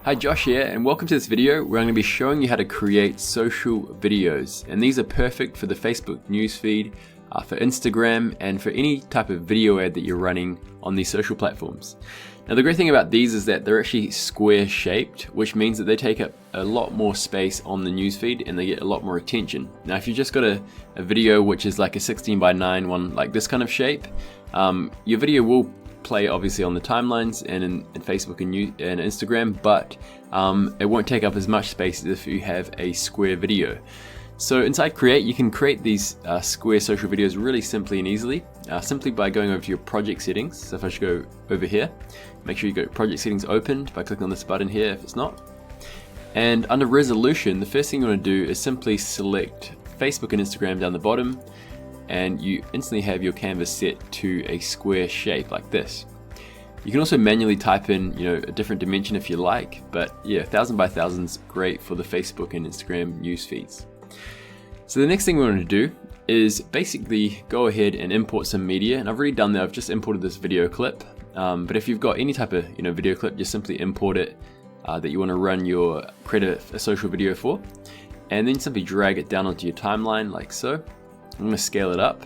Hi, Josh here, and welcome to this video where I'm going to be showing you how to create social videos. And these are perfect for the Facebook newsfeed, for Instagram, and for any type of video ad that you're running on these social platforms. Now the great thing about these is that they're actually square shaped, which means that they take up a lot more space on the newsfeed and they get a lot more attention. Now if you've just got a video which is like a 16:9 one, like this kind of shape, your video will play obviously on the timelines and in Facebook and Instagram, but it won't take up as much space as if you have a square video. So inside Create, you can create these square social videos really simply and easily, simply by going over to your project settings. So if I should go over here, make sure you go project settings opened by clicking on this button here if it's not. And under resolution, the first thing you want to do is simply select Facebook and Instagram down the bottom, and you instantly have your canvas set to a square shape like this. You can also manually type in, a different dimension if you like, but yeah, 1000 by 1000 is great for the Facebook and Instagram news feeds. So the next thing we want to do is basically go ahead and import some media, and I've already done that. I've just imported this video clip, but if you've got any type of video clip, just simply import it that you want to run your create a social video for, and then simply drag it down onto your timeline like so. I'm going to scale it up,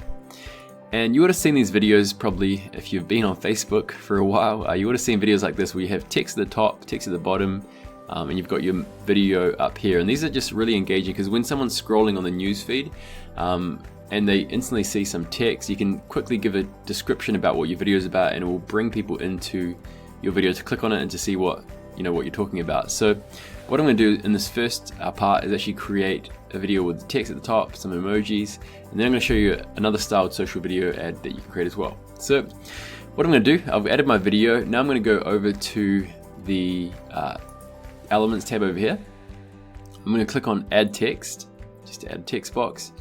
and you would have seen these videos probably if you've been on Facebook for a while. You would have seen videos like this where you have text at the top, text at the bottom, and you've got your video up here. And these are just really engaging because when someone's scrolling on the news feed and they instantly see some text, you can quickly give a description about what your video is about, and it will bring people into your video to click on it and to see what what you're talking about. So what I'm going to do in this first part is actually create a video with the text at the top, some emojis, and then I'm going to show you another styled social video ad that you can create as well. So what I'm going to do, I've added my video. Now I'm going to go over to the Elements tab over here. I'm going to click on Add Text, just to add a text box,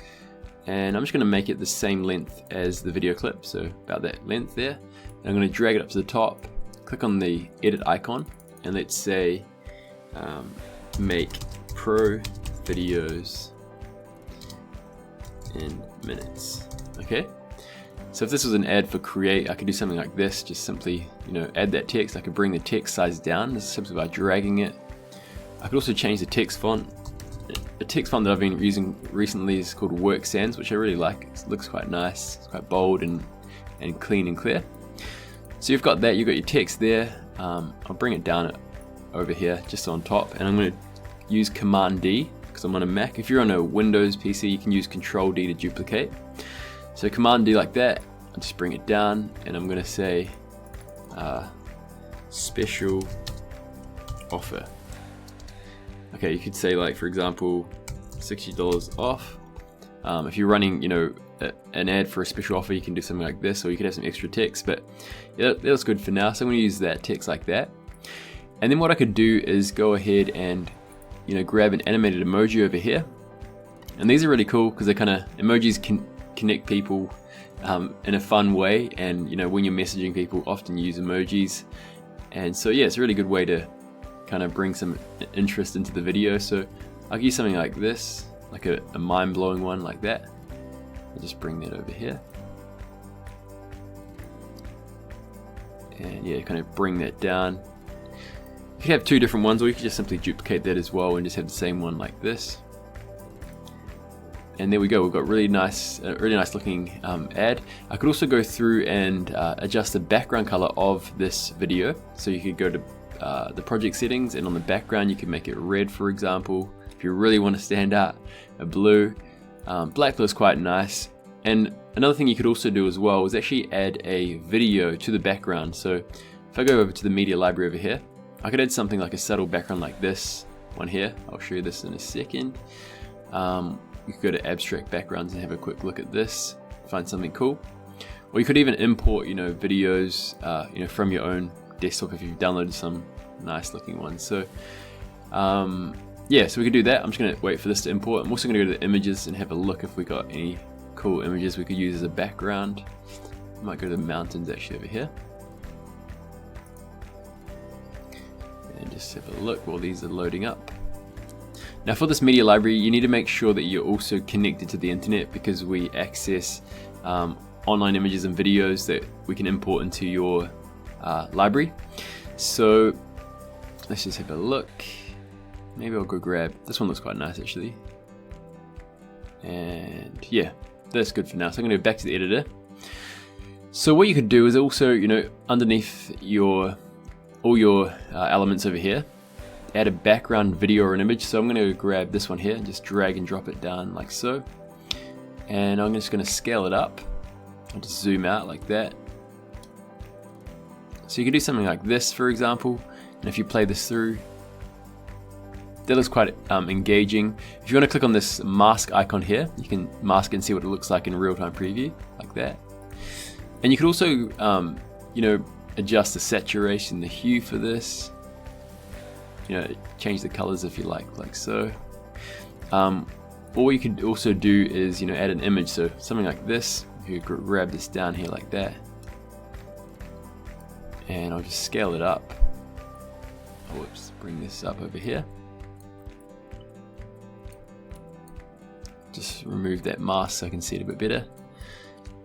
and I'm just going to make it the same length as the video clip, so about that length there. And I'm going to drag it up to the top, click on the edit icon, and let's say make pro videos in minutes. Okay, so if this was an ad for Create, I could do something like this. Just simply add that text. I could bring the text size down just simply by dragging it. I could also change the text font. A text font that I've been using recently is called Work Sans, which I really like. It looks quite nice. It's quite bold and clean and clear. So you've got that. You've got your text there. I'll bring it down over here just on top, and I'm going to use Command D because I'm on a Mac. If you're on a Windows PC, you can use Control D to duplicate. So Command D like that. I'll just bring it down, and I'm going to say special offer. Okay, you could say, like, for example, $60 off. If you're running an ad for a special offer, you can do something like this, or you could have some extra text, but yeah, that was good for now. So I'm going to use that text like that. And then what I could do is go ahead and grab an animated emoji over here. And these are really cool because they emojis can connect people in a fun way, and when you're messaging people, often use emojis. And so yeah, it's a really good way to bring some interest into the video. So I could use something like this, like a mind-blowing one like that. I'll just bring that over here, and yeah, bring that down. You could have two different ones, or you could just simply duplicate that as well and just have the same one like this. And there we go. We've got really nice looking ad. I could also go through and adjust the background color of this video. So you could go to the project settings, and on the background you can make it red, for example, if you really want to stand out. A blue. Black looks quite nice. And another thing you could also do as well is actually add a video to the background. So if I go over to the media library over here, I could add something like a subtle background like this one here. I'll show you this in a second. You could go to abstract backgrounds and have a quick look at this, find something cool. Or you could even import videos from your own desktop if you've downloaded some nice looking ones. So yeah, so we could do that. I'm just going to wait for this to import. I'm also going to go to the images and have a look if we got any cool images we could use as a background. I might go to the mountains actually over here, and just have a look while these are loading up. Now for this media library, you need to make sure that you're also connected to the internet, because we access online images and videos that we can import into your library. So let's just have a look. Maybe I'll go grab, this one looks quite nice actually. And yeah, that's good for now. So I'm gonna go back to the editor. So what you could do is also, you know, underneath all your elements over here, add a background video or an image. So I'm gonna grab this one here and just drag and drop it down like so. And I'm just gonna scale it up. I'll just zoom out like that. So you can do something like this, for example, and if you play this through, that looks quite engaging. If you want to click on this mask icon here, you can mask and see what it looks like in real-time preview, like that. And you could also, you know, adjust the saturation, the hue for this. You know, change the colors if you like so. Or you could also do is, you know, add an image, so something like this. You could grab this down here like that, and I'll just scale it up. Whoops, bring this up over here. Just remove that mask so I can see it a bit better,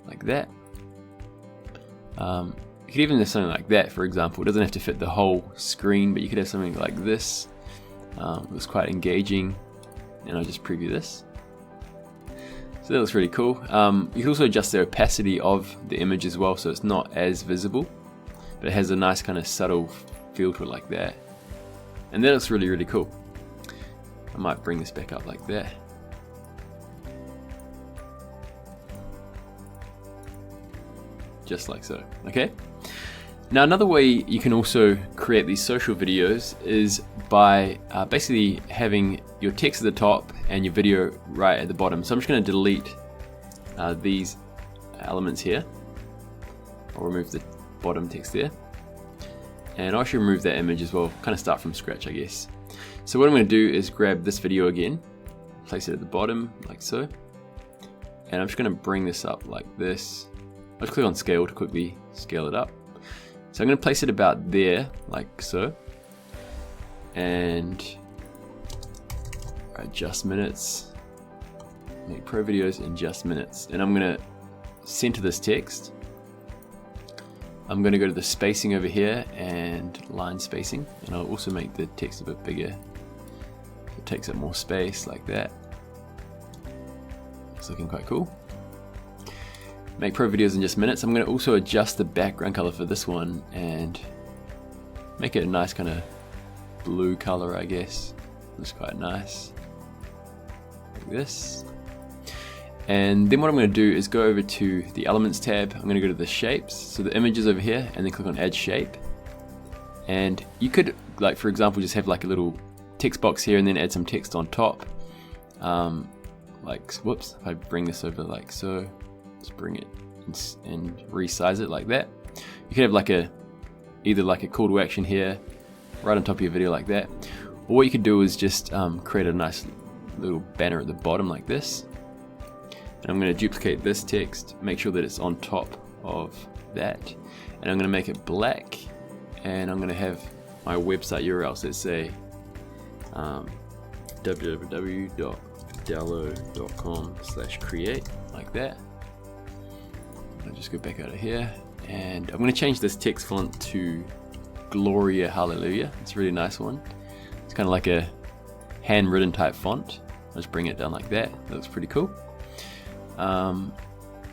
like that. You could even have something like that, for example. It doesn't have to fit the whole screen, but you could have something like this. It was quite engaging, and I'll just preview this. So that looks really cool. You can also adjust the opacity of the image as well, so it's not as visible, but it has a nice kind of subtle feel to it like that. And that looks really, really cool. I might bring this back up like that. Just like so, okay? Now another way you can also create these social videos is by basically having your text at the top and your video right at the bottom. So I'm just going to delete these elements here. I'll remove the bottom text there. And I'll actually remove that image as well, kind of start from scratch, I guess. So what I'm going to do is grab this video again, place it at the bottom like so. And I'm just going to bring this up like this. I'll just click on scale to quickly scale it up. So I'm going to place it about there, like so. And adjust minutes. Make pro videos in just minutes. And I'm going to center this text. I'm going to go to the spacing over here and line spacing. And I'll also make the text a bit bigger. It takes up more space like that. It's looking quite cool. Make pro videos in just minutes. I'm going to also adjust the background color for this one and make it a nice kind of blue color, I guess. Looks quite nice. Like this. And then what I'm going to do is go over to the Elements tab. I'm going to go to the Shapes, so the images over here, and then click on Add Shape. And you could, like for example, just have like a little text box here and then add some text on top. Like, whoops, if I bring this over like so. Just bring it and resize it like that. You could have like either like a call to action here, right on top of your video like that. Or what you could do is just create a nice little banner at the bottom like this. And I'm going to duplicate this text, make sure that it's on top of that. And I'm going to make it black. And I'm going to have my website URL, so let's say www.vidello.com/create, like that. I'll just go back out of here, and I'm going to change this text font to Gloria Hallelujah. It's a really nice one. It's kind of like a handwritten type font. I'll just bring it down like that. That looks pretty cool. I'll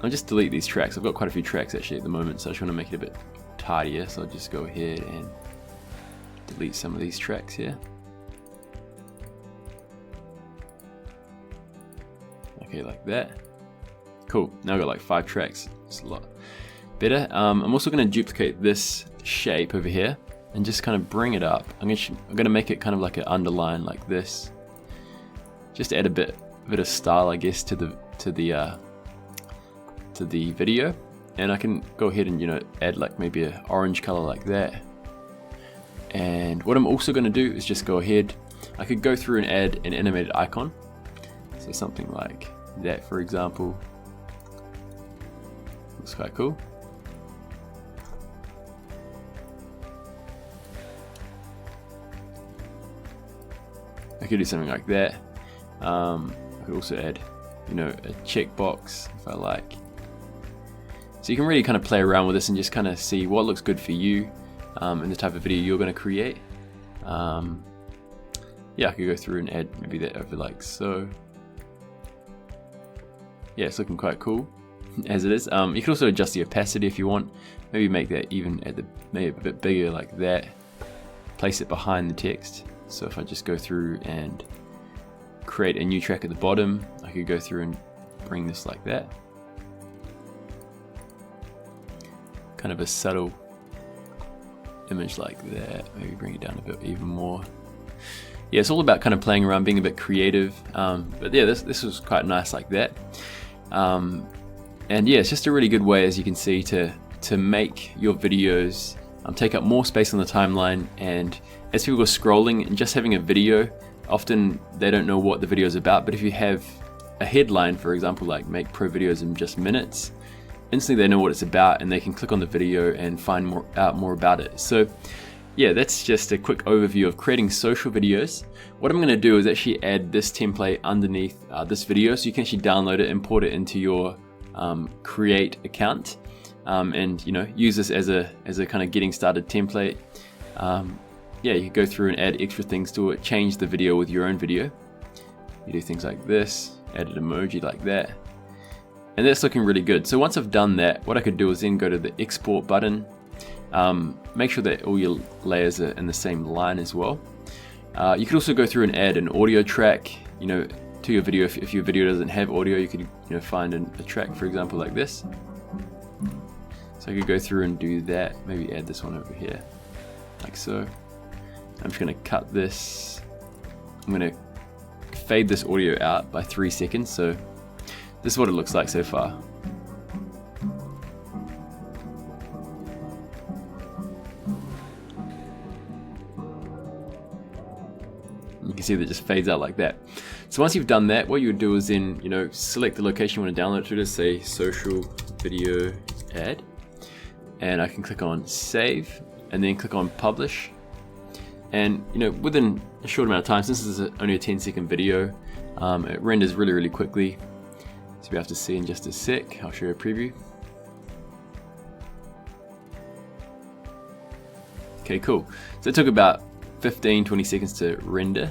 just delete these tracks. I've got quite a few tracks actually at the moment, so I just want to make it a bit tidier. So I'll just go ahead and delete some of these tracks here. Okay, like that. Cool. Now I've got like 5 tracks. It's a lot better. I'm also going to duplicate this shape over here and just kind of bring it up. I'm going to make it kind of like an underline like this, just to add a bit of style, I guess, to the video. And I can go ahead and, you know, add like maybe an orange color like that. And what I'm also going to do is just go ahead. I could go through and add an animated icon, so something like that, for example. Looks quite cool. I could do something like that. I could also add, you know, a checkbox if I like. So you can really kind of play around with this and just kind of see what looks good for you and the type of video you're going to create. Yeah, I could go through and add maybe that over like so. Yeah, it's looking quite cool as it is. You can also adjust the opacity if you want. Maybe make that even at maybe a bit bigger like that. Place it behind the text. So if I just go through and create a new track at the bottom, I could go through and bring this like that. Kind of a subtle image like that. Maybe bring it down a bit even more. Yeah, it's all about kind of playing around, being a bit creative. But yeah, this was quite nice like that. And yeah, it's just a really good way, as you can see, to make your videos take up more space on the timeline. And as people are scrolling and just having a video, often they don't know what the video is about. But if you have a headline, for example, like make pro videos in just minutes, instantly they know what it's about and they can click on the video and find out more about it. So yeah, that's just a quick overview of creating social videos. What I'm going to do is actually add this template underneath this video, so you can actually download it, import it into your Create account, and use this as a kind of getting started template. Yeah, you can go through and add extra things to it, change the video with your own video. You do things like this, add an emoji like that, and that's looking really good. So once I've done that, what I could do is then go to the export button. Make sure that all your layers are in the same line as well. You could also go through and add an audio track, to your video. If your video doesn't have audio, you could find a track, for example, like this. So I could go through and do that. Maybe add this one over here, like so. I'm just going to cut this. I'm going to fade this audio out by 3 seconds. So this is what it looks like so far. You can see that it just fades out like that. So once you've done that, what you would do is then, select the location you want to download it to. Just say social video ad, and I can click on save, and then click on publish. And within a short amount of time, since this is only a 10-second video, it renders really, really quickly. So we have to see in just a sec. I'll show you a preview. Okay, cool. So it took about 15-20 seconds to render,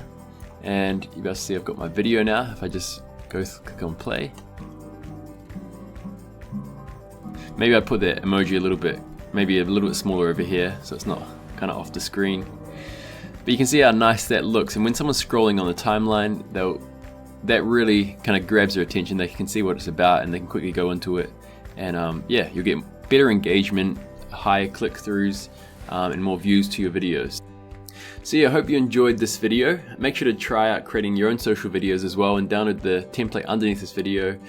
and you'll be able to see I've got my video now. If I just click on play, maybe I put the emoji a little bit smaller over here, so it's not kind of off the screen. But you can see how nice that looks, and when someone's scrolling on the timeline, that really kind of grabs their attention. They can see what it's about and they can quickly go into it, and yeah, you'll get better engagement, higher click-throughs, and more views to your videos. So yeah, I hope you enjoyed this video. Make sure to try out creating your own social videos as well, and download the template underneath this video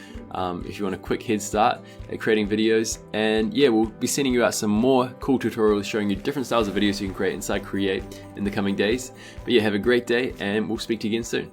if you want a quick head start at creating videos. And yeah, we'll be sending you out some more cool tutorials showing you different styles of videos you can create inside Create in the coming days. But yeah, have a great day, and we'll speak to you again soon.